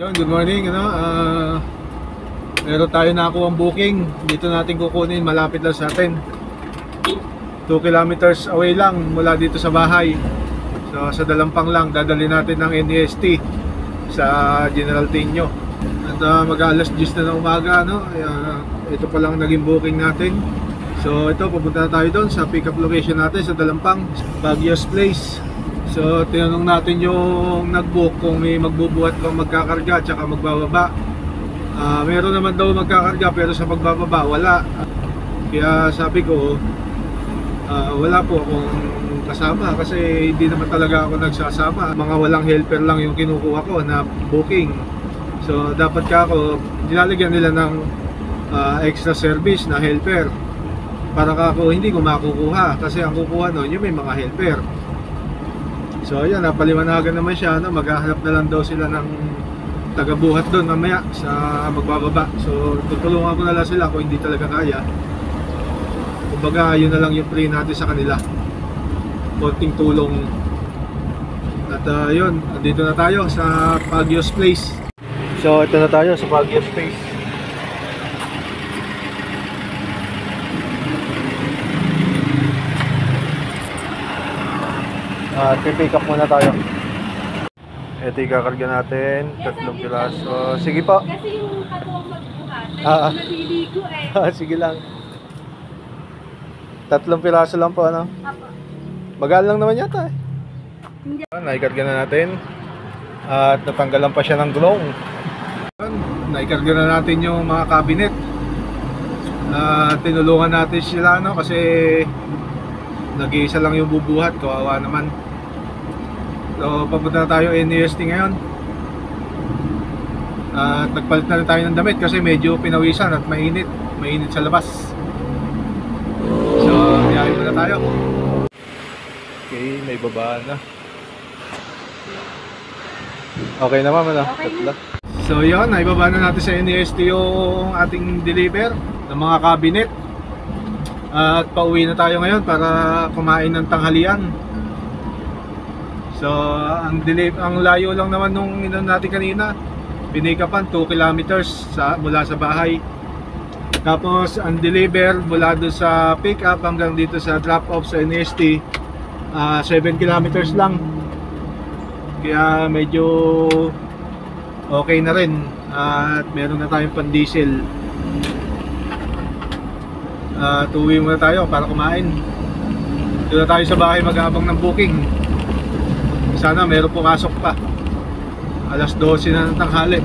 Good morning. Meron tayo na ako ang booking. Dito natin kukunin, malapit lang sa atin. 2 kilometers away lang mula dito sa bahay. So sa Dalampang lang, dadali natin ng NEST sa General Tinio. At mag-alas 10 na ng umaga, ito pa lang naging booking natin. So ito, pupunta na tayo doon sa pick-up location natin sa Dalampang, Baguio's Place. So tinanong natin yung nag-book kung may magbubuhat bang magkakarga at saka magbababa. Meron naman daw magkakarga pero sa pagbababa wala. Kaya sabi ko wala po akong kasama kasi hindi naman talaga ako nagsasama. Mga walang helper lang yung kinukuha ko na booking. So dapat ka ako, dinalagyan nila ng extra service na helper para ako hindi ko makukuha kasi ang kukuha nun yung may mga helper. So ayan, napaliwanagan naman siya, maghahanap na lang daw sila ng tagabuhat doon mamaya sa magbababa. So tutulungan ko na lang sila kung hindi talaga kaya. Kumbaga yun na lang yung play natin sa kanila, konting tulong. At yun, dito na tayo sa Baguio's Place. So ito na tayo sa Baguio's Place. Pick up muna tayo. Ito ikakarga natin, 3 piraso. Sige po. Kasi yung katuwang magbuhat, naliligo eh. Sige lang. 3 piraso lang po, ano? Apo. Magaan lang naman yata eh. Hindi. Naikarga na natin. At natanggalan pa siya ng gulong. Naikarga na natin yung mga cabinet. Tinulungan natin sila, kasi nag-iisa lang yung bubuhat, kawawa naman. So papunta na tayo NEST ngayon. At nagpalit na rin tayo ng damit kasi medyo pinawisan at mainit sa labas. So biyahe muna tayo. Okay, may babaan na. Okay naman, Okay na. So yun, naibaba na natin sa NEST yung ating deliver ng mga cabinet. At pauwi na tayo ngayon para kumain ng tanghalian. So ang layo lang naman nung inon natin kanina, pinikapan 2 kilometers mula sa bahay. Tapos ang deliver mula doon sa pick up hanggang dito sa drop off sa NEST 7 kilometers lang. Kaya medyo okay na rin. At meron na tayong pan diesel. Tuwi muna tayo para kumain. Dito na tayo sa bahay mag-aabang ng booking. Sana meron pumasok pa. Alas 12 na ng tanghali.